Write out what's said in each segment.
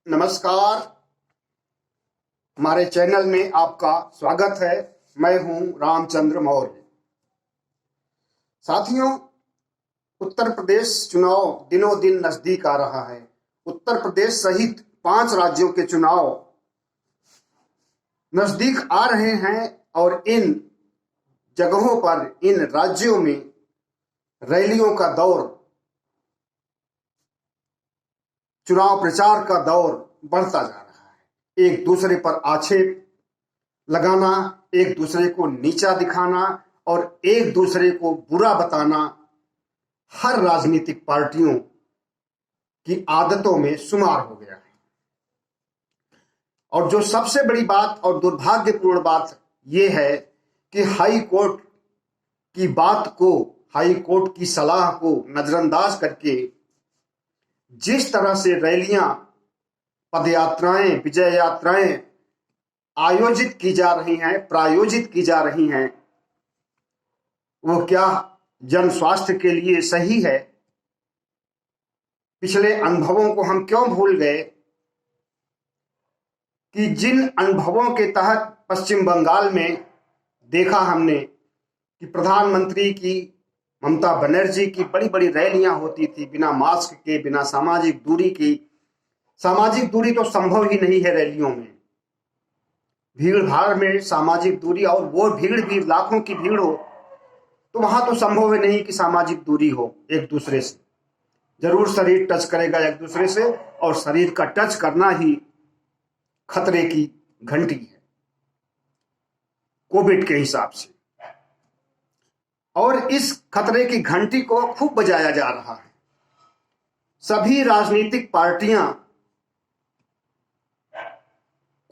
नमस्कार। हमारे चैनल में आपका स्वागत है। मैं हूं रामचंद्र मौर्य। साथियों, उत्तर प्रदेश चुनाव दिनों दिन नजदीक आ रहा है। उत्तर प्रदेश सहित 5 राज्यों के चुनाव नजदीक आ रहे हैं और इन जगहों पर, इन राज्यों में रैलियों का दौर, चुनाव प्रचार का दौर बढ़ता जा रहा है। एक दूसरे पर आक्षेप लगाना, एक दूसरे को नीचा दिखाना और एक दूसरे को बुरा बताना हर राजनीतिक पार्टियों की आदतों में शुमार हो गया है। और जो सबसे बड़ी बात और दुर्भाग्यपूर्ण बात यह है कि हाई कोर्ट की बात को, हाई कोर्ट की सलाह को नजरअंदाज करके जिस तरह से रैलियां, पदयात्राएं, विजय यात्राएं आयोजित की जा रही हैं, प्रायोजित की जा रही हैं, वो क्या जन स्वास्थ्य के लिए सही है? पिछले अनुभवों को हम क्यों भूल गए कि जिन अनुभवों के तहत पश्चिम बंगाल में देखा हमने कि प्रधानमंत्री की, ममता बनर्जी की बड़ी बड़ी रैलियां होती थी बिना मास्क के, बिना सामाजिक दूरी की। सामाजिक दूरी तो संभव ही नहीं है रैलियों में। भीड़ भाड़ में सामाजिक दूरी, और वो भीड़ भी लाखों की भीड़ हो तो वहां तो संभव है नहीं कि सामाजिक दूरी हो एक दूसरे से। जरूर शरीर टच करेगा एक दूसरे से, और शरीर का टच करना ही खतरे की घंटी है कोविड के हिसाब से। और इस खतरे की घंटी को खूब बजाया जा रहा है। सभी राजनीतिक पार्टियां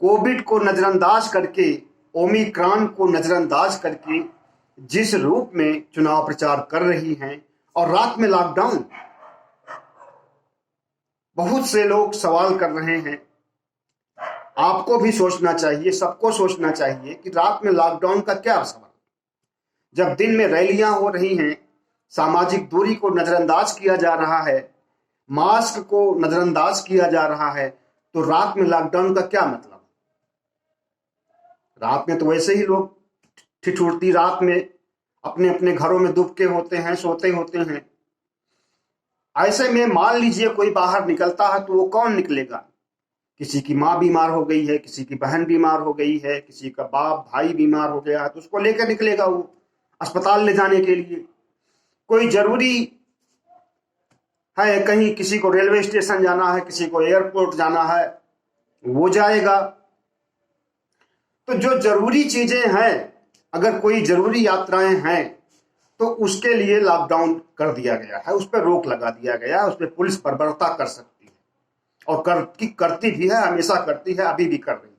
कोविड को नजरअंदाज करके, ओमिक्रॉन को नजरअंदाज करके जिस रूप में चुनाव प्रचार कर रही हैं, और रात में लॉकडाउन। बहुत से लोग सवाल कर रहे हैं, आपको भी सोचना चाहिए, सबको सोचना चाहिए कि रात में लॉकडाउन का क्या सवाल, जब दिन में रैलियां हो रही हैं, सामाजिक दूरी को नजरअंदाज किया जा रहा है, मास्क को नजरअंदाज किया जा रहा है, तो रात में लॉकडाउन का क्या मतलब? रात में तो वैसे ही लोग ठिठुरती रात में अपने अपने घरों में दुबके होते हैं, सोते होते हैं। ऐसे में मान लीजिए कोई बाहर निकलता है तो वो कौन निकलेगा? किसी की माँ बीमार हो गई है, किसी की बहन बीमार हो गई है, किसी का बाप भाई बीमार हो गया है, तो उसको लेकर निकलेगा वो अस्पताल ले जाने के लिए। कोई जरूरी है, कहीं किसी को रेलवे स्टेशन जाना है, किसी को एयरपोर्ट जाना है, वो जाएगा। तो जो जरूरी चीजें हैं, अगर कोई जरूरी यात्राएं हैं तो उसके लिए लॉकडाउन कर दिया गया है, उस पर रोक लगा दिया गया है। उस पर पुलिस बर्बरता कर सकती है और करती भी है, हमेशा करती है, अभी भी कर रही है।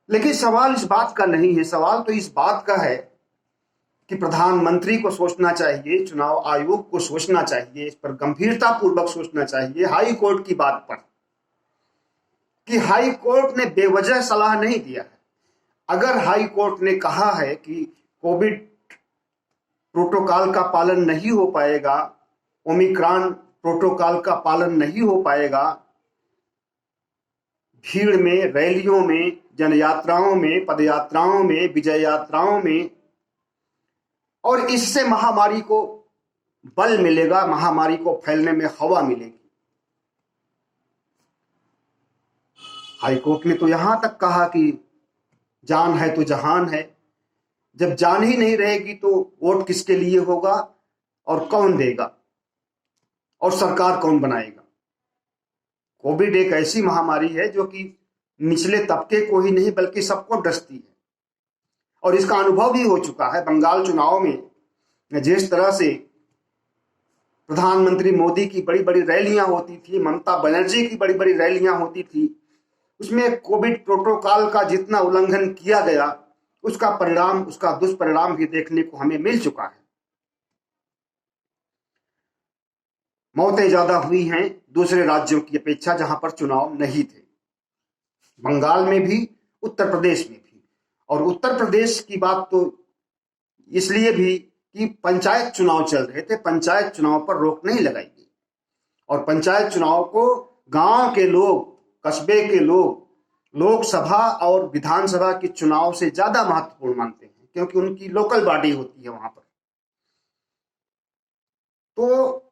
लेकिन सवाल इस बात का नहीं है। सवाल तो इस बात का है कि प्रधानमंत्री को सोचना चाहिए, चुनाव आयोग को सोचना चाहिए, इस पर गंभीरता पूर्वक सोचना चाहिए। हाई कोर्ट की बात पर, कि हाई कोर्ट ने बेवजह सलाह नहीं दिया है। अगर हाई कोर्ट ने कहा है कि कोविड प्रोटोकॉल का पालन नहीं हो पाएगा, ओमिक्रॉन प्रोटोकॉल का पालन नहीं हो पाएगा, भीड़ में, रैलियों में, जनयात्राओं में, पदयात्राओं में, विजय यात्राओं में, और इससे महामारी को बल मिलेगा, महामारी को फैलने में हवा मिलेगी। हाईकोर्ट ने तो यहां तक कहा कि जान है तो जहान है। जब जान ही नहीं रहेगी तो वोट किसके लिए होगा और कौन देगा और सरकार कौन बनाएगा? कोविड एक ऐसी महामारी है जो कि निचले तबके को ही नहीं बल्कि सबको डसती है, और इसका अनुभव भी हो चुका है। बंगाल चुनाव में जिस तरह से प्रधानमंत्री मोदी की बड़ी बड़ी रैलियां होती थी, ममता बनर्जी की बड़ी बड़ी रैलियां होती थी, उसमें कोविड प्रोटोकॉल का जितना उल्लंघन किया गया, उसका परिणाम, उसका दुष्परिणाम भी देखने को हमें मिल चुका है। मौतें ज्यादा हुई हैं दूसरे राज्यों की अपेक्षा जहां पर चुनाव नहीं थे, बंगाल में भी, उत्तर प्रदेश में भी। और उत्तर प्रदेश की बात तो इसलिए भी कि पंचायत चुनाव चल रहे थे, पंचायत चुनाव पर रोक नहीं लगाई गई, और पंचायत चुनाव को गांव के लोग, कस्बे के लोग लोकसभा और विधानसभा के चुनाव से ज्यादा महत्वपूर्ण मानते हैं, क्योंकि उनकी लोकल बॉडी होती है वहां पर। तो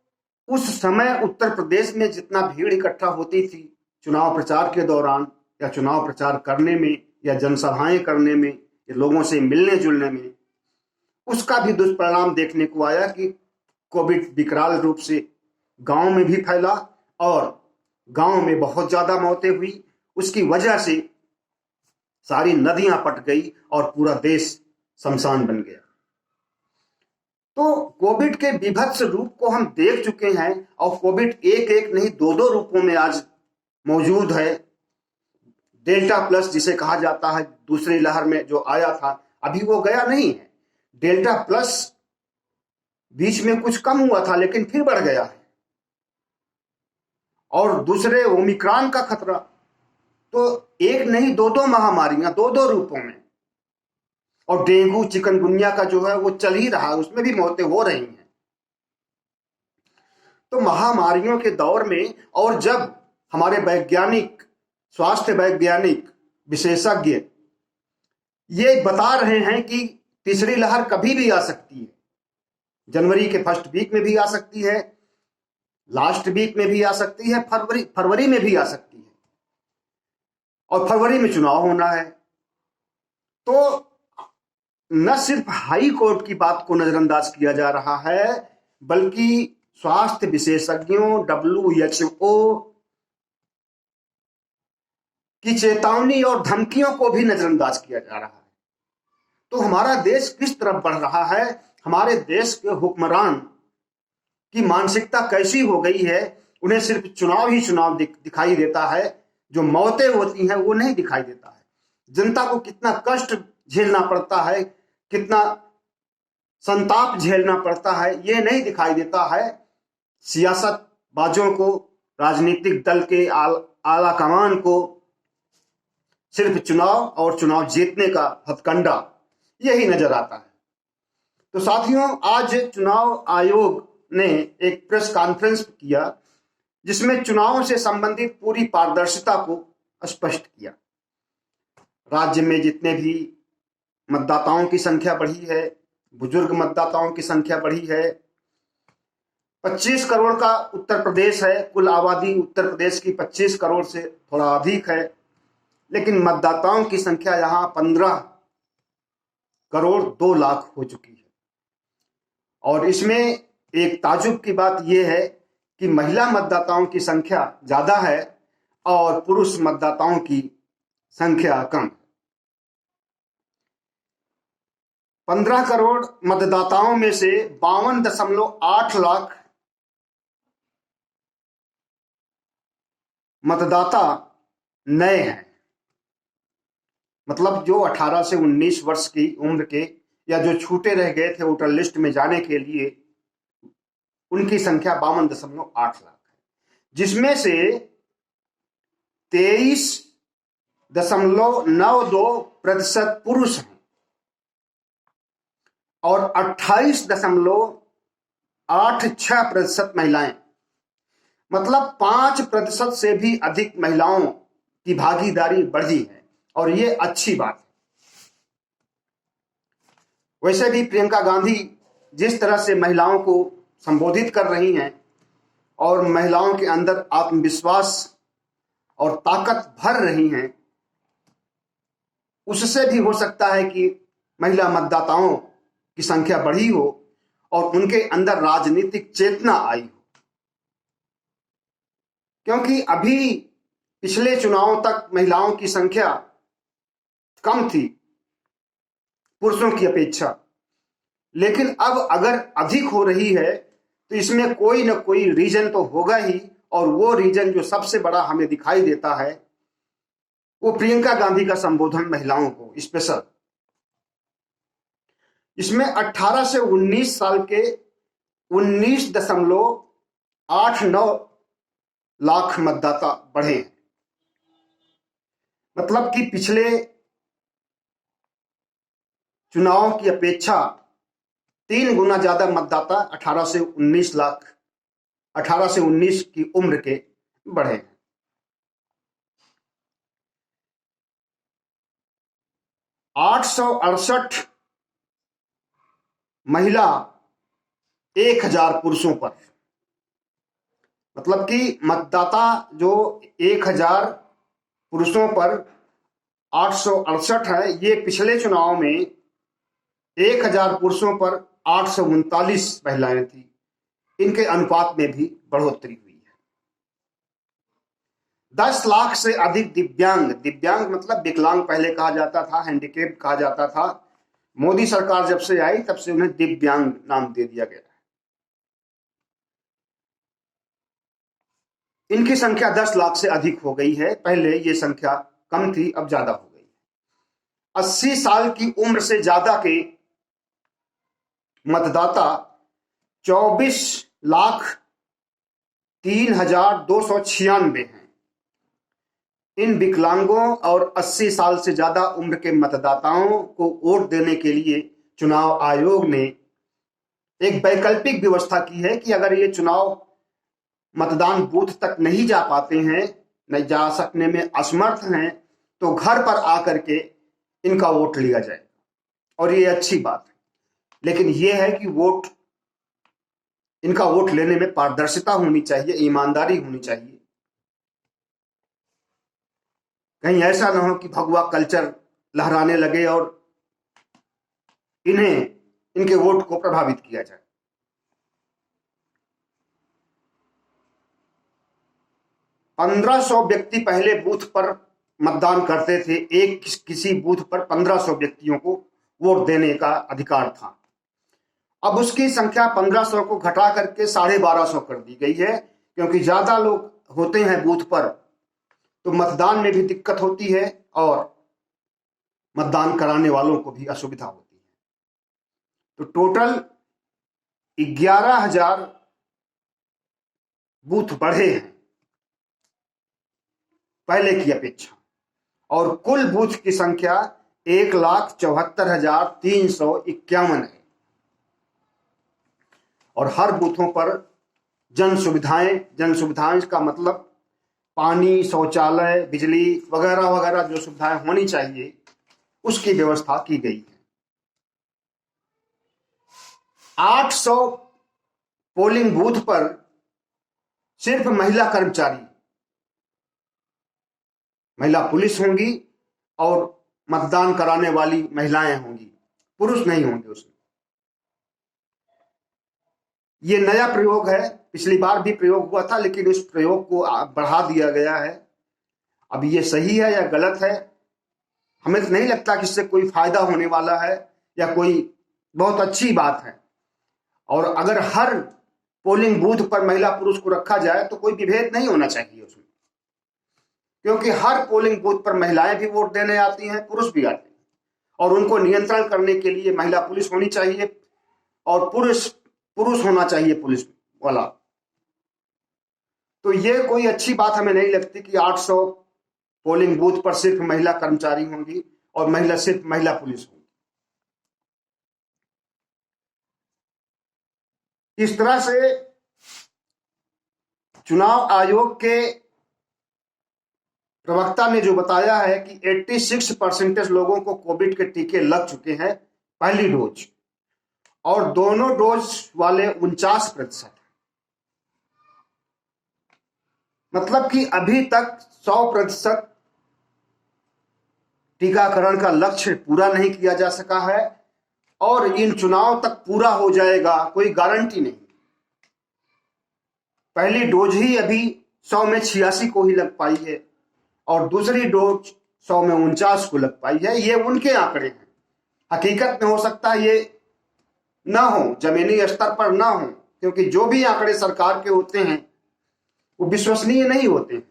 उस समय उत्तर प्रदेश में जितना भीड़ इकट्ठा होती थी चुनाव प्रचार के दौरान, या चुनाव प्रचार करने में, या जनसभाएं करने में, या लोगों से मिलने जुलने में, उसका भी दुष्परिणाम देखने को आया कि कोविड विकराल रूप से गांव में भी फैला और गांव में बहुत ज्यादा मौतें हुई। उसकी वजह से सारी नदियां पट गई और पूरा देश शमशान बन गया। तो कोविड के विभत्स रूप को हम देख चुके हैं, और कोविड एक एक नहीं दो दो रूपों में आज मौजूद है। डेल्टा प्लस जिसे कहा जाता है, दूसरी लहर में जो आया था, अभी वो गया नहीं है। डेल्टा प्लस बीच में कुछ कम हुआ था लेकिन फिर बढ़ गया है। और दूसरे ओमिक्रॉन का खतरा, तो एक नहीं दो दो महामारियां दो दो रूपों में। और डेंगू चिकनगुनिया का जो है वो चल ही रहा है, उसमें भी मौतें हो रही हैं। तो महामारियों के दौर में, और जब हमारे वैज्ञानिक, स्वास्थ्य वैज्ञानिक, विशेषज्ञ ये बता रहे हैं कि तीसरी लहर कभी भी आ सकती है, जनवरी के फर्स्ट वीक में भी आ सकती है, लास्ट वीक में भी आ सकती है, फरवरी में भी आ सकती है, और फरवरी में चुनाव होना है। तो न सिर्फ हाई कोर्ट की बात को नजरअंदाज किया जा रहा है, बल्कि स्वास्थ्य विशेषज्ञों, WHO की चेतावनी और धमकियों को भी नजरअंदाज किया जा रहा है। तो हमारा देश किस तरफ बढ़ रहा है, हमारे देश के हुक्मरान की मानसिकता कैसी हो गई है, उन्हें सिर्फ चुनाव ही चुनाव दिखाई देता है, जो मौतें होती हैं वो नहीं दिखाई देता है। जनता को कितना कष्ट झेलना पड़ता है, कितना संताप झेलना पड़ता है, ये नहीं दिखाई देता है। सियासतबाजों को, राजनीतिक दल के आला कमान को सिर्फ चुनाव और चुनाव जीतने का हथकंडा यही नजर आता है। तो साथियों, आज चुनाव आयोग ने एक प्रेस कॉन्फ्रेंस किया जिसमें चुनाव से संबंधित पूरी पारदर्शिता को स्पष्ट किया। राज्य में जितने भी मतदाताओं की संख्या बढ़ी है, बुजुर्ग मतदाताओं की संख्या बढ़ी है। 25 करोड़ का उत्तर प्रदेश है, कुल आबादी उत्तर प्रदेश की 25 करोड़ से थोड़ा अधिक है, लेकिन मतदाताओं की संख्या यहाँ 15 करोड़ 2 लाख हो चुकी है। और इसमें एक ताजुब की बात यह है कि महिला मतदाताओं की संख्या ज्यादा है और पुरुष मतदाताओं की संख्या कम। 15 करोड़ मतदाताओं में से 52.8 लाख मतदाता नए हैं, मतलब जो 18 से 19 वर्ष की उम्र के या जो छूटे रह गए थे वोटर लिस्ट में जाने के लिए, उनकी संख्या 52.8 लाख है, जिसमें से 23.92% पुरुष हैं और 28.86% महिलाएं। मतलब 5% से भी अधिक महिलाओं की भागीदारी बढ़ी है, और ये अच्छी बात है। वैसे भी प्रियंका गांधी जिस तरह से महिलाओं को संबोधित कर रही हैं और महिलाओं के अंदर आत्मविश्वास और ताकत भर रही हैं, उससे भी हो सकता है कि महिला मतदाताओं की संख्या बढ़ी हो और उनके अंदर राजनीतिक चेतना आई हो। क्योंकि अभी पिछले चुनावों तक महिलाओं की संख्या कम थी पुरुषों की अपेक्षा, लेकिन अब अगर अधिक हो रही है तो इसमें कोई ना कोई रीजन तो होगा ही, और वो रीजन जो सबसे बड़ा हमें दिखाई देता है वो प्रियंका गांधी का संबोधन महिलाओं को स्पेशल। इसमें 18 से 19 साल के 19.89 लाख मतदाता बढ़े हैं। मतलब कि पिछले चुनाव की अपेक्षा 3 गुना ज्यादा मतदाता 18 से 19 की उम्र के बढ़े हैं। 868 महिला 1000 पुरुषों पर, मतलब कि मतदाता जो 1000 पुरुषों पर 868 है, ये पिछले चुनाव में 1000 पुरुषों पर 839 महिलाएं थी। इनके अनुपात में भी बढ़ोतरी हुई है। 10 लाख से अधिक दिव्यांग, दिव्यांग मतलब विकलांग पहले कहा जाता था, हैंडीकेप कहा जाता था। मोदी सरकार जब से आई तब से उन्हें दिव्यांग नाम दे दिया गया। इनकी संख्या 10 लाख से अधिक हो गई है। पहले ये संख्या कम थी, अब ज्यादा हो गई। 80 साल की उम्र से ज्यादा के मतदाता 24,03,296 हैं। इन विकलांगों और 80 साल से ज्यादा उम्र के मतदाताओं को वोट देने के लिए चुनाव आयोग ने एक वैकल्पिक व्यवस्था की है कि अगर ये चुनाव मतदान बूथ तक नहीं जा पाते हैं, नहीं जा सकने में असमर्थ हैं, तो घर पर आकर के इनका वोट लिया जाए। और ये अच्छी बात है, लेकिन ये है कि इनका वोट लेने में पारदर्शिता होनी चाहिए, ईमानदारी होनी चाहिए। कहीं ऐसा ना हो कि भगवा कल्चर लहराने लगे और इनके वोट को प्रभावित किया जाए। 1500 व्यक्ति पहले बूथ पर मतदान करते थे। किसी बूथ पर 1500 व्यक्तियों को वोट देने का अधिकार था। अब उसकी संख्या 1500 को घटा करके 1250 कर दी गई है, क्योंकि ज्यादा लोग होते हैं बूथ पर तो मतदान में भी दिक्कत होती है और मतदान कराने वालों को भी असुविधा होती है। तो टोटल 11,000 बूथ बढ़े हैं पहले की अपेक्षा, और कुल बूथ की संख्या 1,74,351 है। और हर बूथों पर जन सुविधाएं का मतलब पानी, शौचालय, बिजली वगैरह वगैरह जो सुविधाएं होनी चाहिए उसकी व्यवस्था की गई है। 800 पोलिंग बूथ पर सिर्फ महिला कर्मचारी, महिला पुलिस होंगी और मतदान कराने वाली महिलाएं होंगी, पुरुष नहीं होंगे उसमें। ये नया प्रयोग है, पिछली बार भी प्रयोग हुआ था, लेकिन उस प्रयोग को बढ़ा दिया गया है। अब ये सही है या गलत है, हमें तो नहीं लगता कि इससे कोई फायदा होने वाला है या कोई बहुत अच्छी बात है। और अगर हर पोलिंग बूथ पर महिला पुरुष को रखा जाए तो कोई विभेद नहीं होना चाहिए उसमें, क्योंकि हर पोलिंग बूथ पर महिलाएं भी वोट देने आती हैं, पुरुष भी आते हैं, और उनको नियंत्रण करने के लिए महिला पुलिस होनी चाहिए और पुरुष होना चाहिए पुलिस वाला। तो ये कोई अच्छी बात हमें नहीं लगती कि 800 पोलिंग बूथ पर सिर्फ महिला कर्मचारी होंगी और सिर्फ महिला पुलिस होंगी। इस तरह से चुनाव आयोग के प्रवक्ता ने जो बताया है कि 86% लोगों को कोविड के टीके लग चुके हैं, पहली डोज, और दोनों डोज वाले 49%, मतलब कि अभी तक 100% टीकाकरण का लक्ष्य पूरा नहीं किया जा सका है, और इन चुनाव तक पूरा हो जाएगा कोई गारंटी नहीं। पहली डोज ही अभी 100 में 86 को ही लग पाई है और दूसरी डोज 100 में 49 को लग पाई है। ये उनके आंकड़े हैं, हकीकत में हो सकता है ये ना हो, जमीनी स्तर पर ना हो, क्योंकि जो भी आंकड़े सरकार के होते हैं वो विश्वसनीय नहीं होते।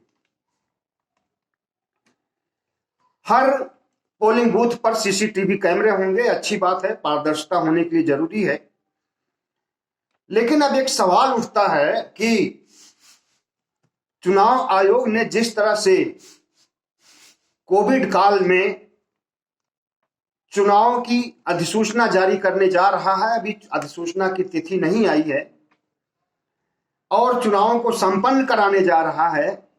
हर पोलिंग बूथ पर सीसीटीवी कैमरे होंगे, अच्छी बात है, पारदर्शिता होने के लिए जरूरी है। लेकिन अब एक सवाल उठता है कि चुनाव आयोग ने जिस तरह से कोविड काल में चुनाव की अधिसूचना जारी करने जा रहा है, अभी अधिसूचना की तिथि नहीं आई है, और चुनावों को संपन्न कराने जा रहा है,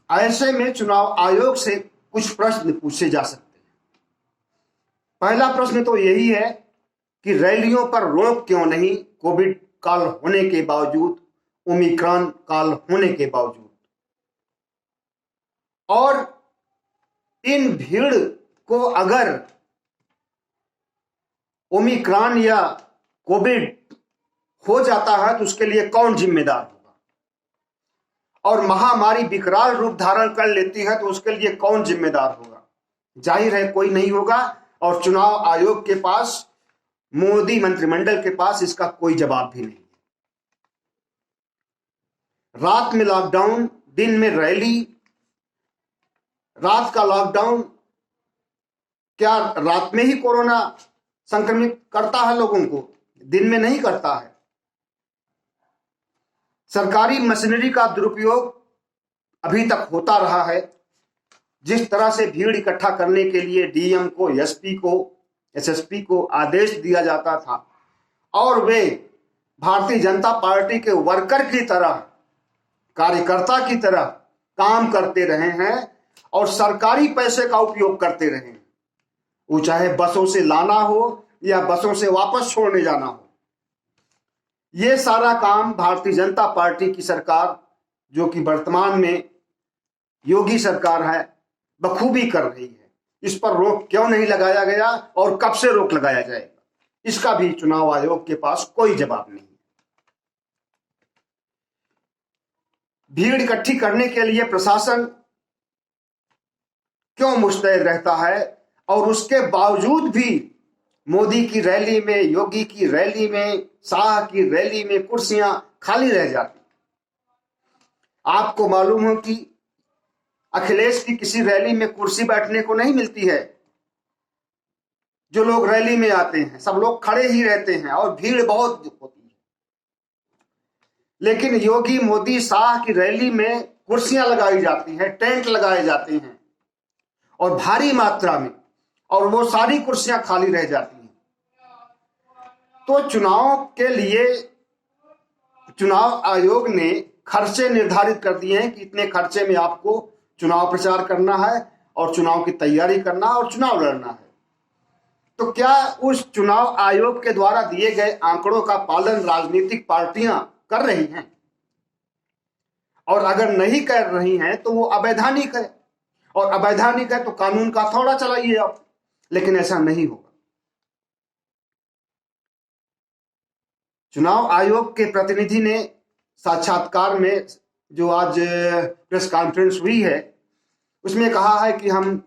ऐसे में चुनाव आयोग से कुछ प्रश्न पूछे जा सकते हैं। पहला प्रश्न तो यही है कि रैलियों पर रोक क्यों नहीं, कोविड काल होने के बावजूद, ओमिक्रॉन काल होने के बावजूद। और इन भीड़ को अगर ओमिक्रॉन या कोविड हो जाता है तो उसके लिए कौन जिम्मेदार होगा, और महामारी विकराल रूप धारण कर लेती है तो उसके लिए कौन जिम्मेदार होगा? जाहिर है कोई नहीं होगा, और चुनाव आयोग के पास, मोदी मंत्रिमंडल के पास इसका कोई जवाब भी नहीं। रात में लॉकडाउन, दिन में रैली। रात का लॉकडाउन क्या रात में ही कोरोना संक्रमित करता है लोगों को? दिन में नहीं करता है। सरकारी मशीनरी का दुरुपयोग अभी तक होता रहा है। जिस तरह से भीड़ इकट्ठा करने के लिए डीएम को, एसपी को, एसएसपी को आदेश दिया जाता था और वे भारतीय जनता पार्टी के वर्कर की तरह, कार्यकर्ता की तरह काम करते रहे हैं और सरकारी पैसे का उपयोग करते रहे हैं, वो चाहे बसों से लाना हो या बसों से वापस छोड़ने जाना हो। ये सारा काम भारतीय जनता पार्टी की सरकार, जो कि वर्तमान में योगी सरकार है, बखूबी कर रही है। इस पर रोक क्यों नहीं लगाया गया और कब से रोक लगाया जाएगा, इसका भी चुनाव आयोग के पास कोई जवाब नहीं। भीड़ इकट्ठी करने के लिए प्रशासन क्यों मुस्तैद रहता है और उसके बावजूद भी मोदी की रैली में, योगी की रैली में, शाह की रैली में कुर्सियां खाली रह जाती? आपको मालूम हो कि अखिलेश की किसी रैली में कुर्सी बैठने को नहीं मिलती है। जो लोग रैली में आते हैं सब लोग खड़े ही रहते हैं और भीड़ बहुत होती है। लेकिन योगी, मोदी, शाह की रैली में कुर्सियां लगाई जाती हैं, टेंट लगाए जाते हैं और भारी मात्रा में, और वो सारी कुर्सियां खाली रह जाती हैं। तो चुनाव के लिए चुनाव आयोग ने खर्चे निर्धारित कर दिए हैं कि इतने खर्चे में आपको चुनाव प्रचार करना है और चुनाव की तैयारी करना और चुनाव लड़ना है। तो क्या उस चुनाव आयोग के द्वारा दिए गए आंकड़ों का पालन राजनीतिक पार्टियां कर रही हैं? और अगर नहीं कर रही हैं तो वो अवैधानिक है, और अवैधानिक है तो कानून का हथौड़ा चलाइए आप। लेकिन ऐसा नहीं होगा। चुनाव आयोग के प्रतिनिधि ने साक्षात्कार में, जो आज प्रेस कॉन्फ्रेंस हुई है, उसमें कहा है कि हम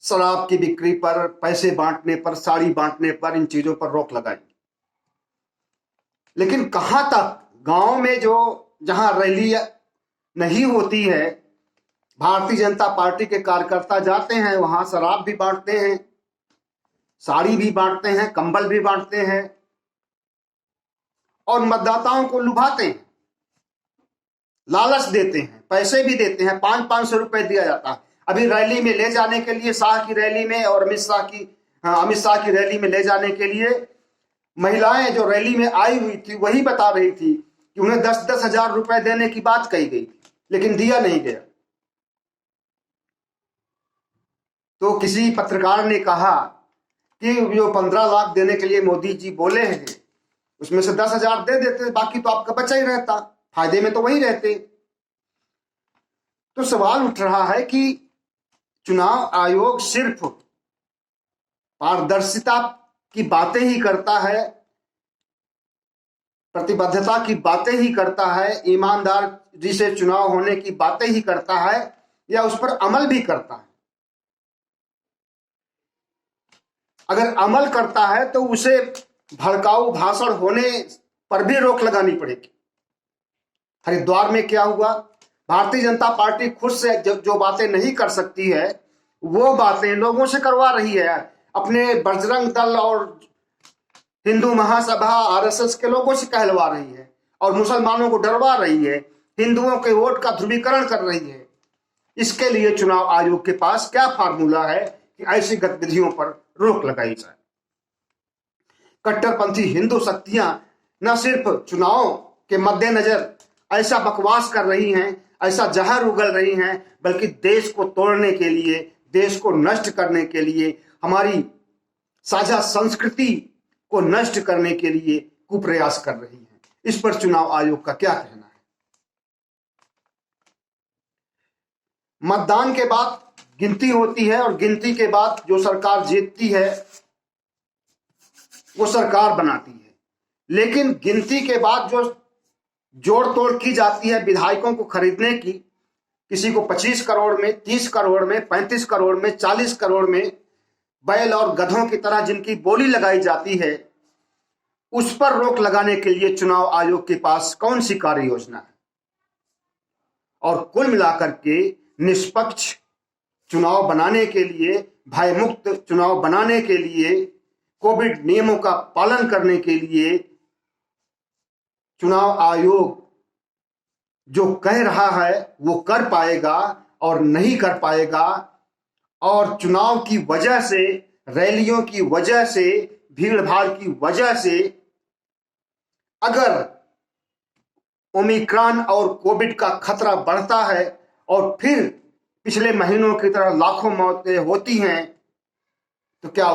शराब की बिक्री पर, पैसे बांटने पर, साड़ी बांटने पर, इन चीजों पर रोक लगाएंगे। लेकिन कहां तक? गांव में जो जहां रैली नहीं होती है, भारतीय जनता पार्टी के कार्यकर्ता जाते हैं, वहां शराब भी बांटते हैं, साड़ी भी बांटते हैं, कंबल भी बांटते हैं और मतदाताओं को लुभाते हैं, लालच देते हैं, पैसे भी देते हैं। 500-500 रुपए दिया जाता है। अभी रैली में ले जाने के लिए, शाह की रैली में और अमित शाह की रैली में ले जाने के लिए महिलाएं जो रैली में आई हुई थी वही बता रही थी कि उन्हें 10-10 हजार रुपए देने की बात कही गई, लेकिन दिया नहीं गया। तो किसी पत्रकार ने कहा कि जो 15 लाख देने के लिए मोदी जी बोले हैं, उसमें से 10 हजार दे देते, बाकी तो आपका बचा ही रहता, फायदे में तो वही रहते। तो सवाल उठ रहा है कि चुनाव आयोग सिर्फ पारदर्शिता की बातें ही करता है, प्रतिबद्धता की बातें ही करता है, ईमानदारी से चुनाव होने की बातें ही करता है, या उस पर अमल भी करता है? अगर अमल करता है तो उसे भड़काऊ भाषण होने पर भी रोक लगानी पड़ेगी। हरिद्वार में क्या हुआ? भारतीय जनता पार्टी खुद से जो बातें नहीं कर सकती है वो बातें लोगों से करवा रही है। अपने बजरंग दल और हिंदू महासभा, आरएसएस के लोगों से कहलवा रही है और मुसलमानों को डरवा रही है, हिंदुओं के वोट का ध्रुवीकरण कर रही है। इसके लिए चुनाव आयोग के पास क्या फार्मूला है कि ऐसी गतिविधियों पर रोक लगाई जाए? कट्टरपंथी हिंदू शक्तियां न सिर्फ चुनाव के मद्देनजर ऐसा बकवास कर रही हैं, ऐसा जहर उगल रही हैं, बल्कि देश को तोड़ने के लिए, देश को नष्ट करने के लिए, हमारी साझा संस्कृति को नष्ट करने के लिए कुप्रयास कर रही है। इस पर चुनाव आयोग का क्या कहना है? मतदान के बाद गिनती होती है और गिनती के बाद जो सरकार जीतती है वो सरकार बनाती है, लेकिन गिनती के बाद जो जोड़ तोड़ की जाती है विधायकों को खरीदने की, किसी को 25 करोड़ में, 30 करोड़ में, 35 करोड़ में, 40 करोड़ में बैल और गधों की तरह जिनकी बोली लगाई जाती है, उस पर रोक लगाने के लिए चुनाव आयोग के पास कौन सी कार्य योजना है? और कुल मिलाकर के निष्पक्ष चुनाव बनाने के लिए, भयमुक्त चुनाव बनाने के लिए, कोविड नियमों का पालन करने के लिए चुनाव आयोग जो कह रहा है वो कर पाएगा और नहीं कर पाएगा। और चुनाव की वजह से, रैलियों की वजह से, भीड़ भाड़ की वजह से अगर ओमिक्रॉन और कोविड का खतरा बढ़ता है और फिर पिछले महीनों की तरह लाखों मौतें होती हैं, तो क्या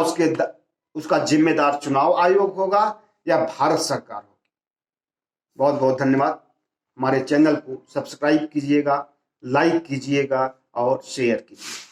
उसका जिम्मेदार चुनाव आयोग होगा या भारत सरकार होगी? बहुत बहुत धन्यवाद। हमारे चैनल को सब्सक्राइब कीजिएगा, लाइक कीजिएगा और शेयर कीजिएगा।